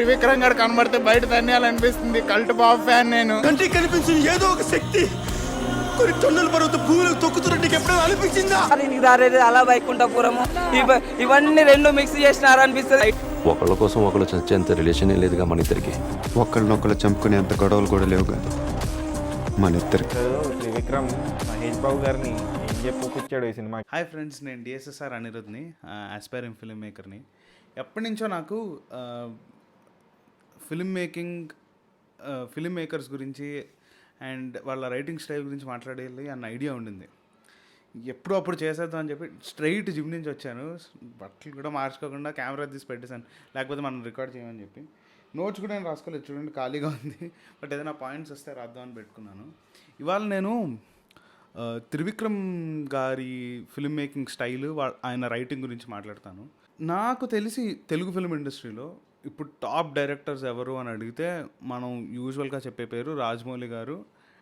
త్రివిక్రమ్ గారు కనబడితే బయట తన్నేయాలనిపిస్తుంది. కల్ట్ బాబు ఫ్యాన్ నేను. కంటికి కనిపించిన ఏదో ఒక శక్తి కొన్ని టన్నుల బరువుతో భూమిలో తొక్కుతున్నట్టు నీకు ఎప్పుడైనా అనిపించిందా? అలా వైకుంఠపురము ఇవన్నీ రెండు మిక్స్ చేసినారు అనిపిస్తుంది. ఒకళ్ళ కోసం ఒకళ్ళు చచ్చేంత రిలేషన్ లేదుగా మన ఇద్దరికి. ఒకళ్ళనొకళ్ళు చంపుకునేంత గొడవలు కూడా లేవుగా మన ఇద్దరికి. త్రివిక్రమ్ మహేష్ బాబు గారిని ఏం చెప్పుకొచ్చాడు ఈ సినిమా. హాయ్ ఫ్రెండ్స్, నేను డిఎస్ఎస్ఆర్ అనిరుద్ని, ఆస్పైరింగ్ ఫిల్మ్ మేకర్ని. ఎప్పటి నుంచో నాకు ఫిల్మ్ మేకర్స్ గురించి అండ్ వాళ్ళ రైటింగ్ స్టైల్ గురించి మాట్లాడేయాలి అన్న ఐడియా ఉండింది. ఎప్పుడు అప్పుడు చేసేద్దాం అని చెప్పి స్ట్రైట్ జిమ్ నుంచి వచ్చాను. బట్టలు కూడా మార్చుకోకుండా కెమెరా తీసి పెట్టేశాను, లేకపోతే మనం రికార్డ్ చేయమని చెప్పి. నోట్స్ కూడా నేను రాసుకోలేదు, చూడండి ఖాళీగా ఉంది. బట్ ఏదైనా పాయింట్స్ వస్తే రాద్దామని పెట్టుకున్నాను. ఇవాళ నేను త్రివిక్రమ్ గారి ఫిల్మ్ మేకింగ్ స్టైల్, ఆయన రైటింగ్ గురించి మాట్లాడతాను. నాకు తెలిసి తెలుగు ఫిల్మ్ ఇండస్ట్రీలో ఇప్పుడు టాప్ డైరెక్టర్స్ ఎవరు అని అడిగితే మనం యూజువల్గా చెప్పే పేరు రాజమౌళి గారు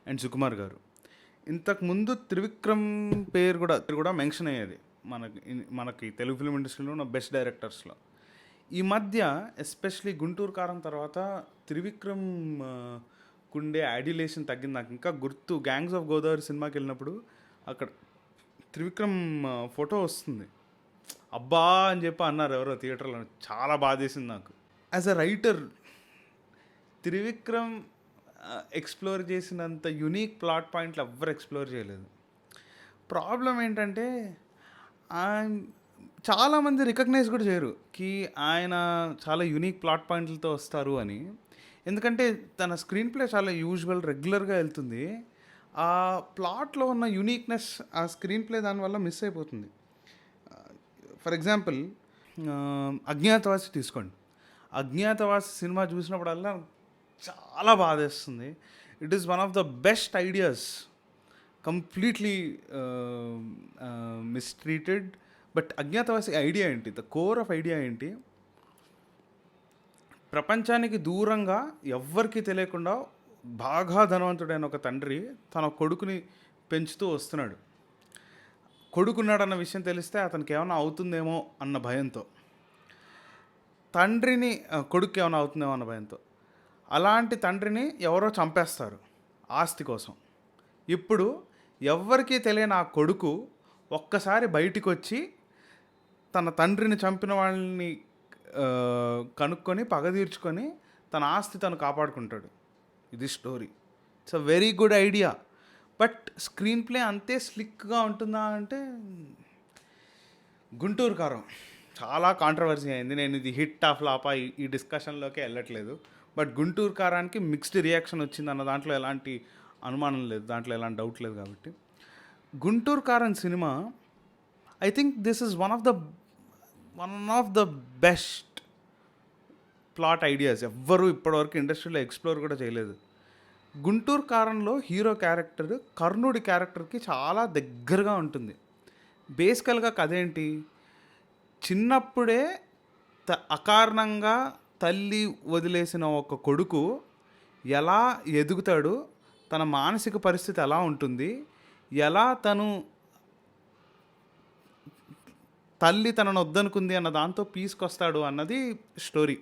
అండ్ సుకుమార్ గారు. ఇంతకుముందు త్రివిక్రమ్ పేరు కూడా మెన్షన్ అయ్యేది మనకి తెలుగు ఫిల్మ్ ఇండస్ట్రీలో ఉన్న బెస్ట్ డైరెక్టర్స్లో. ఈ మధ్య ఎస్పెషలీ గుంటూరు కారం తర్వాత త్రివిక్రమ్ కుండే యాడ్యులేషన్ తగ్గింది. నాకు ఇంకా గుర్తు, గ్యాంగ్స్ ఆఫ్ గోదావరి సినిమాకి వెళ్ళినప్పుడు అక్కడ త్రివిక్రమ్ ఫోటో వస్తుంది. అబ్బా అని చెప్పి అన్నారు ఎవరో థియేటర్లో. చాలా బాధేసింది నాకు. As a writer Trivikram explore చేసినంత యునీక్ ప్లాట్ పాయింట్లు ఎవ్వరు ఎక్స్ప్లోర్ చేయలేదు. ప్రాబ్లం ఏంటంటే చాలామంది రికగ్నైజ్ కూడా చేయరు కి ఆయన చాలా యునీక్ ప్లాట్ పాయింట్లతో వస్తారు అని. ఎందుకంటే తన స్క్రీన్ ప్లే చాలా యూజువల్ రెగ్యులర్గా వెళ్తుంది. ఆ ప్లాట్లో ఉన్న యూనిక్నెస్ ఆ స్క్రీన్ ప్లే దానివల్ల మిస్ అయిపోతుంది. ఫర్ ఎగ్జాంపుల్ అజ్ఞాతవాసి తీసుకోండి. అజ్ఞాతవాసి సినిమా చూసినప్పుడల్లా చాలా బాధేస్తుంది. It is one of the best ideas, completely mistreated. But Agnyaathavaasi idea ఏంటి, ద కోర్ ఆఫ్ ఐడియా ఏంటి? ప్రపంచానికి దూరంగా ఎవ్వరికీ తెలియకుండా బాగా ధనవంతుడైన ఒక తండ్రి తన కొడుకుని పెంచుతూ వస్తున్నాడు. కొడుకున్నాడన్న విషయం తెలిస్తే అతనికి ఏమైనా అవుతుందేమో అన్న భయంతో, కొడుకు ఏమైనా అవుతుందేమో అన్న భయంతో అలాంటి తండ్రిని ఎవరో చంపేస్తారు ఆస్తి కోసం. ఇప్పుడు ఎవ్వరికీ తెలియని ఆ కొడుకు ఒక్కసారి బయటికి వచ్చి తన తండ్రిని చంపిన వాళ్ళని కనుక్కొని పగ తీర్చుకొని తన ఆస్తి తను కాపాడుకుంటాడు. ఇది story. It's a very good idea. But screen play అంతే స్లిక్గా ఉంటుందా అంటే గుంటూరు కారం చాలా కాంట్రవర్సీ అయింది. నేను ఇది హిట్ ఆ ఫ్లాపా ఈ డిస్కషన్లోకి వెళ్ళట్లేదు. బట్ గుంటూరు కారానికి మిక్స్డ్ రియాక్షన్ వచ్చింది అన్న దాంట్లో ఎలాంటి అనుమానం లేదు, దాంట్లో ఎలాంటి డౌట్ లేదు. కాబట్టి గుంటూరు కారం cinema I think this is one of the best plot ideas ఎవ్వరూ ఇప్పటివరకు ఇండస్ట్రీలో ఎక్స్ప్లోర్ కూడా చేయలేదు. గుంటూరు కారంలో హీరో క్యారెక్టర్ కర్ణుడి క్యారెక్టర్కి చాలా దగ్గరగా ఉంటుంది. బేసికల్గా కథ ఏంటి, చిన్నప్పుడే అకారణంగా తల్లి వదిలేసిన ఒక కొడుకు ఎలా ఎదుగుతాడు, తన మానసిక పరిస్థితి ఎలా ఉంటుంది, ఎలా తల్లి తనను వద్దనుకుంది అన్న దాంతో పీసుకొస్తాడు అన్నది స్టోరీ.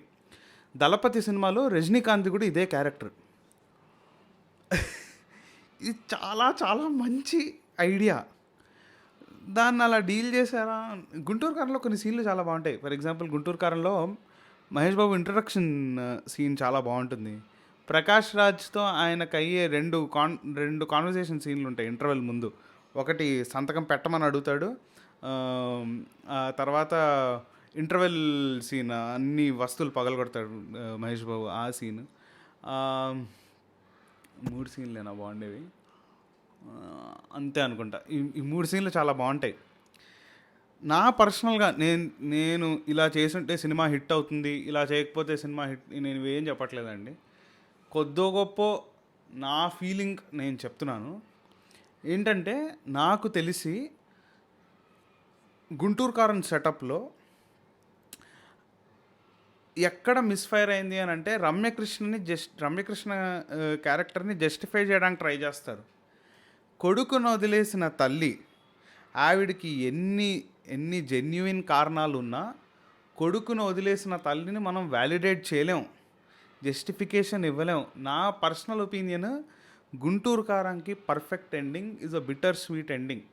దళపతి సినిమాలో రజనీకాంత్ కూడా ఇదే క్యారెక్టర్. ఇది చాలా చాలా మంచి ఐడియా. దాన్ని అలా డీల్ చేశారా? గుంటూరు కారంలో కొన్ని సీన్లు చాలా బాగుంటాయి. ఫర్ ఎగ్జాంపుల్ గుంటూరు కారంలో మహేష్ బాబు ఇంట్రడక్షన్ సీన్ చాలా బాగుంటుంది. ప్రకాష్ రాజ్తో ఆయనకు అయ్యే రెండు కాన్వర్సేషన్ సీన్లు ఉంటాయి ఇంటర్వెల్ ముందు. ఒకటి సంతకం పెట్టమని అడుగుతాడు, తర్వాత ఇంటర్వెల్ సీన్ అన్ని వస్తువులు పగలగొడతాడు మహేష్ బాబు, ఆ సీన్. 3 సీన్లేనా బాగుండేవి? అంతే అనుకుంటా. ఈ 3 సీన్లు చాలా బాగుంటాయి. నా పర్సనల్గా నేను ఇలా చేసుంటే సినిమా హిట్ అవుతుంది, ఇలా చేయకపోతే సినిమా హిట్, నేను ఏం చెప్పట్లేదండి. కొద్దో గొప్ప నా ఫీలింగ్ నేను చెప్తున్నాను. ఏంటంటే నాకు తెలిసి గుంటూరు కారం సెటప్లో ఎక్కడ మిస్ఫైర్ అయింది అని అంటే రమ్యకృష్ణ క్యారెక్టర్ని జస్టిఫై చేయడానికి ట్రై చేస్తారు. కొడుకును వదిలేసిన తల్లి, ఆవిడికి ఎన్ని జెన్యుయిన్ కారణాలు ఉన్నా కొడుకును వదిలేసిన తల్లిని మనం వ్యాలిడేట్ చేయలేం. జస్టిఫికేషన్ ఇవ్వలేం. నా పర్సనల్ ఒపీనియన్, గుంటూరు కారంకి perfect ending is a bitter sweet ending.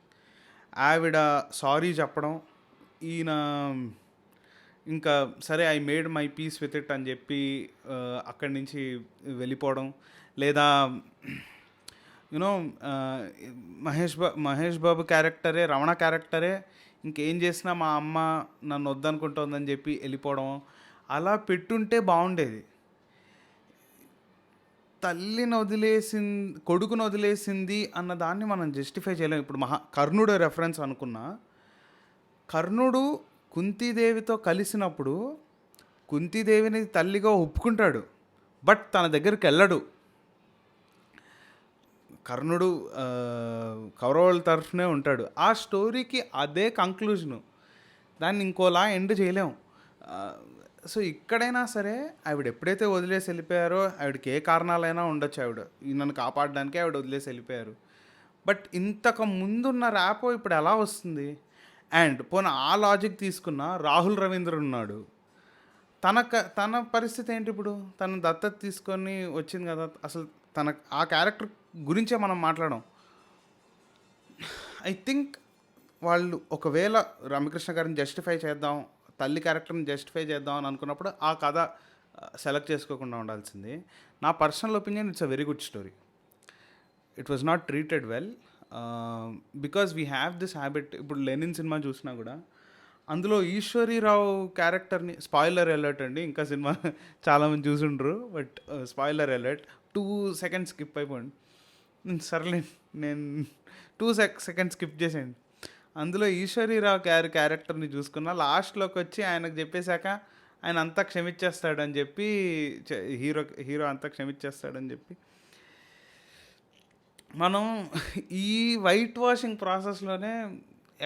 ఆవిడ సారీ చెప్పడం, ఈయన ఇంకా సరే I made my peace with it అని చెప్పి అక్కడి నుంచి వెళ్ళిపోవడం, లేదా యూనో మహేష్ బాబు క్యారెక్టరే, రమణ క్యారెక్టరే ఇంకేం చేసినా మా అమ్మ నన్ను వద్దనుకుంటోందని చెప్పి వెళ్ళిపోవడం, అలా పెట్టుంటే బాగుండేది. తల్లిని కొడుకుని వదిలేసింది అన్న దాన్ని మనం జస్టిఫై చేయలేం. ఇప్పుడు కర్ణుడు రెఫరెన్స్ అనుకున్నా, కర్ణుడు కుంతీదేవితో కలిసినప్పుడు కుంతీదేవిని తల్లిగా ఒప్పుకుంటాడు, బట్ తన దగ్గరికి వెళ్ళడు. కర్ణుడు కౌరవుల తరఫునే ఉంటాడు. ఆ స్టోరీకి అదే కంక్లూజను, దాన్ని ఇంకోలా ఎండ్ చేయలేం. సో ఇక్కడైనా సరే ఆవిడ ఎప్పుడైతే వదిలేసి వెళ్ళిపోయారో, ఆవిడకి ఏ కారణాలైనా ఉండొచ్చు, ఆవిడ నన్ను కాపాడడానికే ఆవిడ వదిలేసి వెళ్ళిపోయారు. బట్ ఇంతకు ముందున్న ర్యాపో ఇప్పుడు ఎలా వస్తుంది? అండ్ పోనీ ఆ లాజిక్ తీసుకున్న రాహుల్ రవీంద్ర ఉన్నాడు, తన పరిస్థితి ఏంటి ఇప్పుడు? తను దత్తత తీసుకొని వచ్చింది కదా, అసలు ఆ క్యారెక్టర్ గురించే మనం మాట్లాడడం. ఐ థింక్ వాళ్ళు ఒకవేళ రామకృష్ణ గారిని జస్టిఫై చేద్దాం, తల్లి క్యారెక్టర్ని జస్టిఫై చేద్దాం అని అనుకున్నప్పుడు ఆ కథ సెలెక్ట్ చేసుకోకుండా ఉండాల్సింది. నా personal opinion, it's a very good story. It was not treated well because we have this habit. ఇప్పుడు లెనిన్ సినిమా చూసినా కూడా అందులో ఈశ్వరీరావు క్యారెక్టర్ని, స్పాయిలర్ అలర్ట్ అండి, ఇంకా సినిమా చాలామంది చూసుండ్రు, but spoiler alert, 2 seconds skip అయిపోండి. సర్లే, నేను 2 seconds స్కిప్ చేసేయండి. అందులో ఈశ్వరీరావు క్యారెక్టర్ని చూసుకున్న లాస్ట్లోకి వచ్చి ఆయనకు చెప్పేశాక ఆయన అంతా క్షమించేస్తాడని చెప్పి, హీరో అంతా క్షమించేస్తాడని చెప్పి, మనం ఈ వైట్ వాషింగ్ ప్రాసెస్లోనే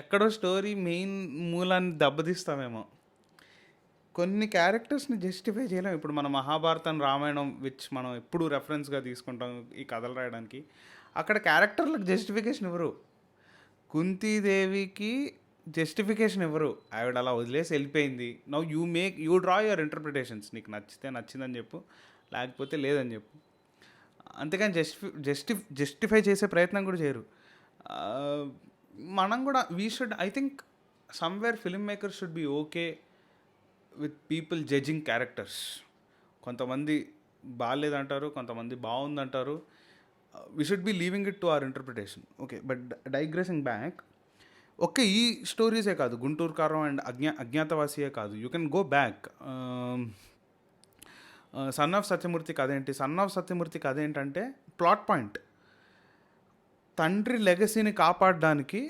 ఎక్కడో స్టోరీ మెయిన్ మూలాన్ని దెబ్బతీస్తామేమో. కొన్ని క్యారెక్టర్స్ని జస్టిఫై చేయలేం. ఇప్పుడు మన మహాభారతం, రామాయణం, విచ్ మనం ఎప్పుడు రెఫరెన్స్గా తీసుకుంటాం ఈ కథలు రాయడానికి, అక్కడ క్యారెక్టర్లకు జస్టిఫికేషన్ ఇవ్వరు. కుంతీదేవికి జస్టిఫికేషన్ ఇవ్వరు, ఆవిడ అలా వదిలేసి వెళ్ళిపోయింది. Now you draw your interpretations. నీకు నచ్చితే నచ్చిందని చెప్పు, లేకపోతే లేదని చెప్పు. అంతేకాని జస్టిఫై చేసే ప్రయత్నం కూడా చేయరు. మనం కూడా I think somewhere film makers should be okay with people judging characters. కొంతమంది బాగాలేదంటారు, కొంతమంది బాగుందంటారు. We should be leaving it to our interpretation. Okay, but digressing back, okay, ఈ స్టోరీసే కాదు, గుంటూరు కారం అండ్ అజ్ఞాతవాసియే కాదు, you can go back. Son of Satyamurthy కథ ఏంటి? సన్ ఆఫ్ సత్యమూర్తి కథ ఏంటంటే, ప్లాట్ పాయింట్, తండ్రి లెగసీని కాపాడడానికి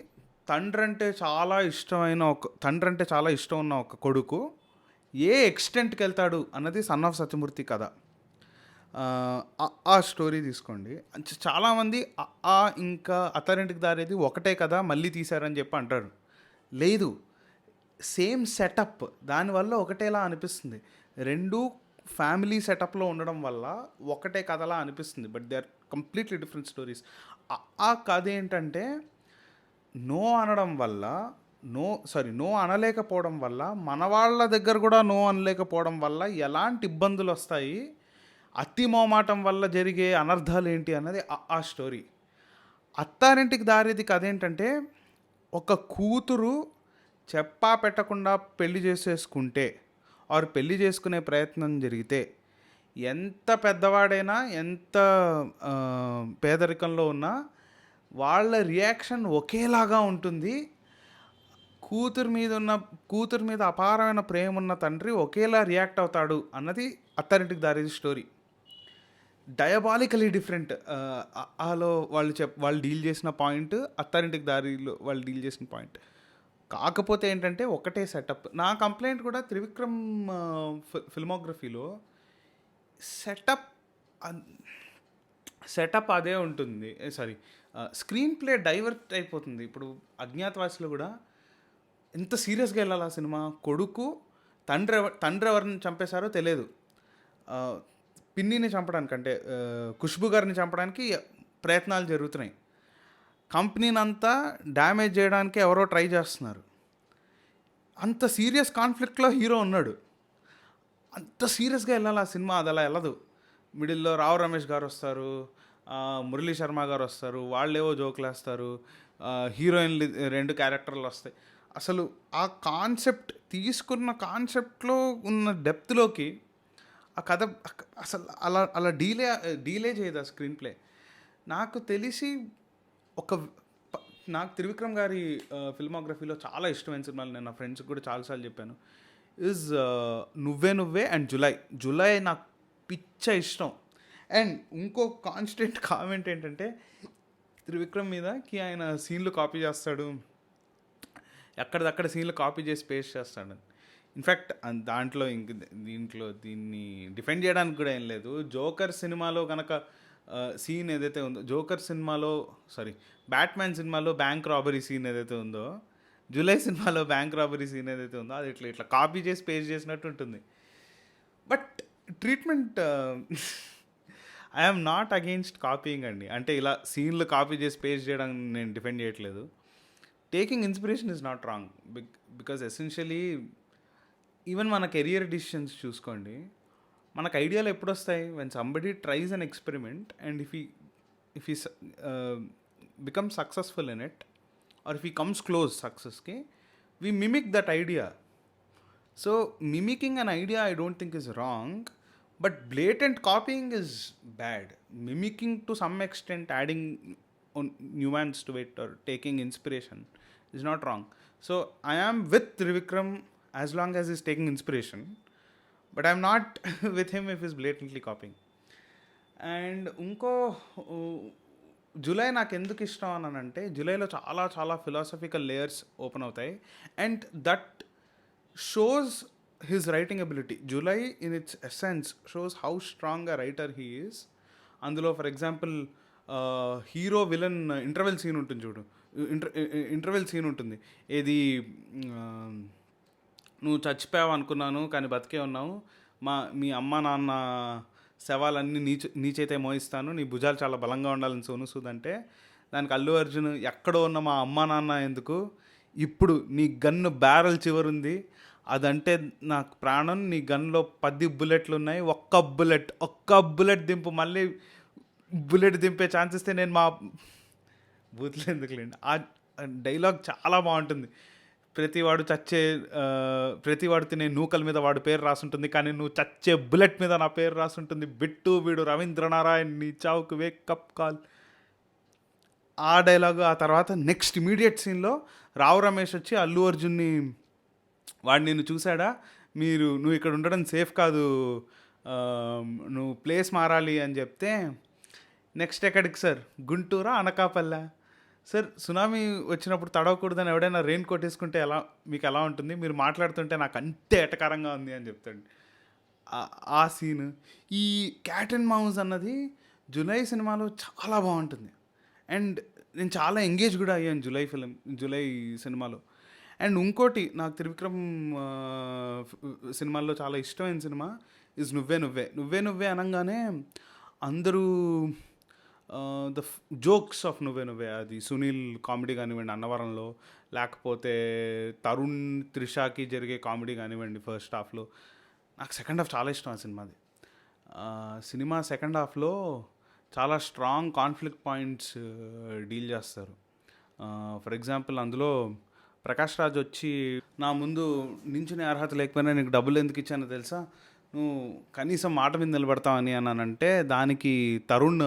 తండ్రి అంటే చాలా ఇష్టం ఉన్న ఒక కొడుకు ఏ ఎక్స్టెంట్కి వెళ్తాడు అన్నది సన్ ఆఫ్ సత్యమూర్తి కథ. ఆ స్టోరీ తీసుకోండి. చాలామంది ఇంకా అత్తారింటికి దారేది ఒకటే కదా, మళ్ళీ తీశారని చెప్పి అంటారు. లేదు, సేమ్ సెటప్, దానివల్ల ఒకటేలా అనిపిస్తుంది. రెండు ఫ్యామిలీ సెటప్లో ఉండడం వల్ల ఒకటే కథలా అనిపిస్తుంది, but they are completely different stories. ఆ కథ ఏంటంటే, నో అనడం వల్ల నో అనలేకపోవడం వల్ల, మన వాళ్ళ దగ్గర కూడా నో అనలేకపోవడం వల్ల ఎలాంటి ఇబ్బందులు వస్తాయి, అతి మోమాటం వల్ల జరిగే అనర్థాలు ఏంటి అన్నది ఆ స్టోరీ. అత్తారింటికి దారేది కథ ఏంటంటే, ఒక కూతురు చెప్పా పెట్టకుండా పెళ్లి చేసేసుకుంటే ఆరు పెళ్లి చేసుకునే ప్రయత్నం జరిగితే, ఎంత పెద్దవాడైనా, ఎంత పేదరికంలో ఉన్నా వాళ్ళ రియాక్షన్ ఒకేలాగా ఉంటుంది. కూతురు మీద అపారమైన ప్రేమ ఉన్న తండ్రి ఒకేలా రియాక్ట్ అవుతాడు అన్నది అత్తారింటికి దారేది స్టోరీ. డయాబాలికలీ డిఫరెంట్. ఆలో వాళ్ళు డీల్ చేసిన పాయింట్, అత్తారింటికి దారిలో వాళ్ళు డీల్ చేసిన పాయింట్. కాకపోతే ఏంటంటే ఒకటే సెటప్. నా కంప్లైంట్ కూడా త్రివిక్రమ్ ఫిల్మోగ్రఫీలో సెటప్ అదే ఉంటుంది. స్క్రీన్ ప్లే డైవర్ట్ అయిపోతుంది. ఇప్పుడు అజ్ఞాతవాసిలో కూడా ఎంత సీరియస్గా వెళ్ళాలి ఆ సినిమా. కొడుకు తండ్రి ఎవరిని చంపేశారో తెలియదు, పిన్నిని చంపడానికి, అంటే ఖుష్బు గారిని చంపడానికి ప్రయత్నాలు జరుగుతున్నాయి. కంపెనీని అంతా డ్యామేజ్ చేయడానికి ఎవరో ట్రై చేస్తున్నారు. అంత సీరియస్ కాన్ఫ్లిక్ట్లో హీరో ఉన్నాడు. అంత సీరియస్గా వెళ్ళాలి ఆ సినిమా, అది అలా వెళ్ళదు. మిడిల్లో రావు రమేష్ గారు వస్తారు, మురళీ శర్మ గారు వస్తారు, వాళ్ళేవో జోకులు వేస్తారు, హీరోయిన్లు 2 క్యారెక్టర్లు వస్తాయి. అసలు ఆ కాన్సెప్ట్ తీసుకున్న కాన్సెప్ట్లో ఉన్న డెప్త్లోకి ఆ కథ అసలు అలా అలా డీలే చేయదు ఆ స్క్రీన్ ప్లే. నాకు తెలిసి నాకు త్రివిక్రమ్ గారి ఫిల్మోగ్రఫీలో చాలా ఇష్టమైన సినిమాలు, నేను నా ఫ్రెండ్స్కి కూడా చాలాసార్లు చెప్పాను, ఈజ్ నువ్వే నువ్వే అండ్ జులై నాకు పిచ్చ ఇష్టం. అండ్ ఇంకో కాన్స్టెంట్ కామెంట్ ఏంటంటే త్రివిక్రమ్ మీదకి ఆయన సీన్లు కాపీ చేస్తాడు, ఎక్కడిదక్కడ సీన్లు కాపీ చేసి పేస్ట్ చేస్తాడు. ఇన్ఫ్యాక్ట్ దాంట్లో దీన్ని డిఫెండ్ చేయడానికి కూడా ఏం లేదు. జోకర్ సినిమాలో కనుక సీన్ ఏదైతే ఉందో, బ్యాట్మ్యాన్ సినిమాలో బ్యాంక్ రాబరీ సీన్ ఏదైతే ఉందో, జూలై సినిమాలో బ్యాంక్ రాబరీ సీన్ ఏదైతే ఉందో, అది ఇట్లా కాపీ చేసి పేస్ట్ చేసినట్టు ఉంటుంది. But treatment I'm not against copying అండి. అంటే ఇలా సీన్లు కాపీ చేసి పేస్ట్ చేయడం నేను డిఫెండ్ చేయట్లేదు. Taking inspiration is not wrong, because essentially even మన కెరియర్ డిసిషన్స్ చూసుకోండి, మనకు ఐడియాలు ఎప్పుడు వస్తాయి? When somebody tries an experiment and if he become successful in it or if he comes close సక్సెస్కి, we mimic that idea. So mimicking an idea I don't think is wrong, but blatant copying is bad. Mimicking to some extent, adding nuance to it or taking inspiration is not wrong. So I am with Trivikram as long as he's taking inspiration, but I'm not with him if he's blatantly copying. And unko July నాకు ఎందుకు ఇష్టం అని అంటే, జూలైలో చాలా చాలా philosophical layers open అవుతాయి and that shows his writing ability. July in its essence shows how strong a writer he is. అందులో for example hero villain interval scene ఉంటుంది చూడు, ఇంటర్వెల్ సీన్ ఉంటుంది, ఏది నువ్వు చచ్చిపోయావు అనుకున్నాను కానీ బతికే ఉన్నావు, మీ అమ్మ నాన్న శవాలన్నీ నీ చేతే మోయిస్తాను, నీ భుజాలు చాలా బలంగా ఉండాలని సోను సూద్ అంటే, దానికి అల్లు అర్జున్ ఎక్కడో ఉన్న మా అమ్మ నాన్న ఎందుకు, ఇప్పుడు నీ గన్ను బ్యారల్ చివరుంది, అదంటే నాకు ప్రాణం, నీ గన్లో 10 బుల్లెట్లు ఉన్నాయి, ఒక్క బుల్లెట్ దింపు, మళ్ళీ బుల్లెట్ దింపే ఛాన్స్ ఇస్తే నేను మా బూత్లో ఎందుకులేండి. ఆ డైలాగ్ చాలా బాగుంటుంది. ప్రతివాడు తినే నూకల మీద వాడు పేరు రాసుంటుంది, కానీ నువ్వు చచ్చే బుల్లెట్ మీద నా పేరు రాసుంటుంది, బిట్టు వీడు రవీంద్రనారాయణ్, నీ చావుకు వేకప్ కాల్. ఆ డైలాగు ఆ తర్వాత నెక్స్ట్ ఇమీడియట్ సీన్లో రావు రమేష్ వచ్చి అల్లు అర్జున్ని, వాడు నిన్ను చూశాడా, నువ్వు ఇక్కడ ఉండడం సేఫ్ కాదు, నువ్వు ప్లేస్ మారాలి అని చెప్తే, నెక్స్ట్ ఎక్కడికి సార్, గుంటూరా అనకాపల్లా, సార్ సునామీ వచ్చినప్పుడు తడవకూడదని ఎవడైనా రెయిన్ కోట్ వేసుకుంటే మీకు ఎలా ఉంటుంది, మీరు మాట్లాడుతుంటే నాకు అంతే ఎటకారంగా ఉంది అని చెప్తాడు. ఆ సీన్, ఈ క్యాట్ అండ్ మౌస్ అన్నది జూలై సినిమాలో చాలా బాగుంటుంది అండ్ నేను చాలా ఎంగేజ్ కూడా అయ్యాను జూలై సినిమాలో. అండ్ ఇంకోటి నాకు త్రివిక్రమ్ సినిమాల్లో చాలా ఇష్టమైన సినిమా ఈజ్ నువ్వే అనగానే అందరూ ద జోక్స్ ఆఫ్ నువ్వే, అది సునీల్ కామెడీ కానివ్వండి అన్నవరంలో, లేకపోతే తరుణ్ త్రిషాకి జరిగే కామెడీ కానివ్వండి ఫస్ట్ హాఫ్లో, నాకు సెకండ్ హాఫ్ చాలా ఇష్టం ఆ సినిమాది. సినిమా సెకండ్ హాఫ్లో చాలా స్ట్రాంగ్ కాన్ఫ్లిక్ట్ పాయింట్స్ డీల్ చేస్తారు. ఫర్ ఎగ్జాంపుల్ అందులో ప్రకాష్ రాజ్ వచ్చి, నా ముందు నించునే అర్హత లేకపోయినా నీకు డబ్బులు ఎందుకు ఇచ్చానో తెలుసా, నువ్వు కనీసం మాట మీద నిలబడతావని అన్నానంటే, దానికి తరుణ్,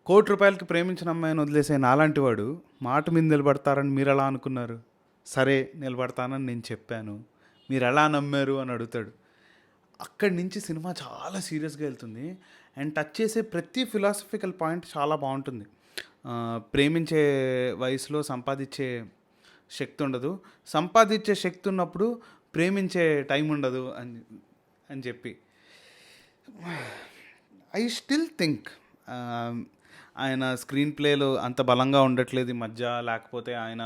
₹1,00,00,000 ప్రేమించిన అమ్మాయిని వదిలేసే నాలాంటి వాడు మాట మీద నిలబడతారని మీరు ఎలా అనుకున్నారు, సరే నిలబడతానని నేను చెప్పాను, మీరు ఎలా నమ్మారు అని అడుగుతాడు. అక్కడి నుంచి సినిమా చాలా సీరియస్గా వెళ్తుంది అండ్ టచ్ చేసే ప్రతి ఫిలాసఫికల్ పాయింట్ చాలా బాగుంటుంది. ప్రేమించే వయసులో సంపాదించే శక్తి ఉండదు, సంపాదించే శక్తి ఉన్నప్పుడు ప్రేమించే టైం ఉండదు అని చెప్పి, ఐ స్టిల్ థింక్ ఆయన స్క్రీన్ ప్లేలో అంత బలంగా ఉండట్లేదు ఈ మధ్య, లేకపోతే ఆయన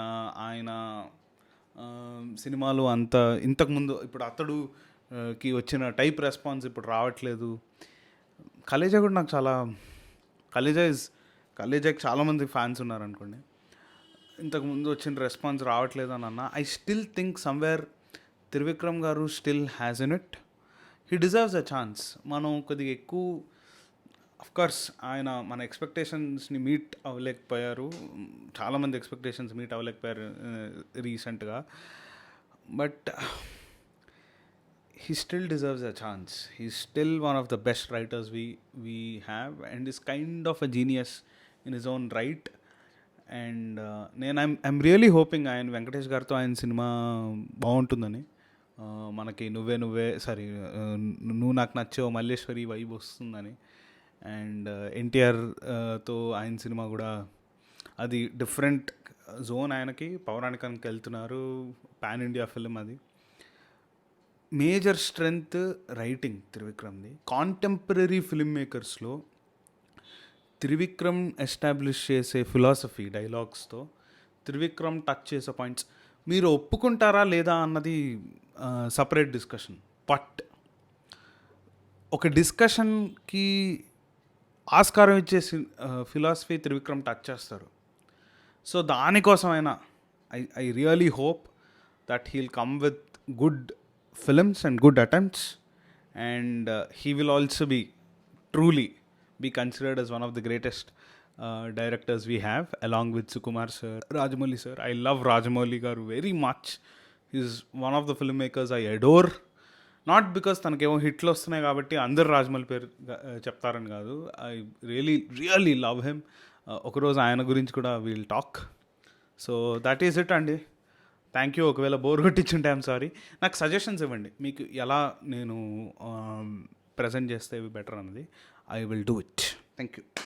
సినిమాలు ఇంతకుముందు ఇప్పుడు అతడుకి వచ్చిన టైప్ రెస్పాన్స్ ఇప్పుడు రావట్లేదు. కలేజా కూడా నాకు కలేజాకి చాలామంది ఫ్యాన్స్ ఉన్నారనుకోండి, ఇంతకుముందు వచ్చిన రెస్పాన్స్ రావట్లేదు అని అన్న, I still think somewhere Trivikram garu still has in it. He deserves a chance. మనం కొద్దిగా ఎక్కువ కోర్స్ ఆయన మన ఎక్స్పెక్టేషన్స్ని మీట్ అవ్వలేకపోయారు. చాలామంది ఎక్స్పెక్టేషన్స్ మీట్ అవ్వలేకపోయారు రీసెంట్గా. But he still deserves a chance. He's still one of the best writers we have and is kind of a genius in his own right. And I'm really hoping ఆయన వెంకటేష్ గారితో ఆయన cinema బాగుంటుందని. మనకి Nuvvu Naaku Nachavu Malleswari vibe వస్తుందని. And ఎన్టీఆర్తో ఆయన cinema కూడా అది డిఫరెంట్ జోన్, ఆయనకి పౌరాణికానికి వెళ్తున్నారు, పాన్ ఇండియా ఫిల్మ్ అది. మేజర్ స్ట్రెంగ్త్ రైటింగ్ త్రివిక్రమ్ది. కాంటెంపరీ ఫిల్మ్ మేకర్స్లో త్రివిక్రమ్ ఎస్టాబ్లిష్ చేసే ఫిలాసఫీ డైలాగ్స్తో త్రివిక్రమ్ టచ్ చేసే పాయింట్స్ మీరు ఒప్పుకుంటారా లేదా అన్నది సపరేట్ డిస్కషన్. బట్ ఒక డిస్కషన్కి ఆస్కారం ఇచ్చే ఫిలాసఫీ త్రివిక్రమ్ టచ్ చేస్తారు. సో దానికోసమైనా I really hope that he'll come with good films and good attempts, and he will also truly be considered as one of the greatest directors we have, along with Sukumar sir, Rajamouli sir. I love Rajamouli garu very much. He's one of the filmmakers I adore, not because తనకేమో హిట్లు వస్తున్నాయి కాబట్టి అందరు రాజమౌళి పేరు చెప్తారని కాదు. I really love him. ఒకరోజు ఆయన గురించి కూడా we'll talk. So that is it అండి. Thank you. ఒకవేళ బోర్ కొట్టించుంటే ఐఎమ్ సారీ. నాకు సజెషన్స్ ఇవ్వండి, మీకు ఎలా నేను ప్రజెంట్ చేస్తే బెటర్ అన్నది. I will do it. Thank you.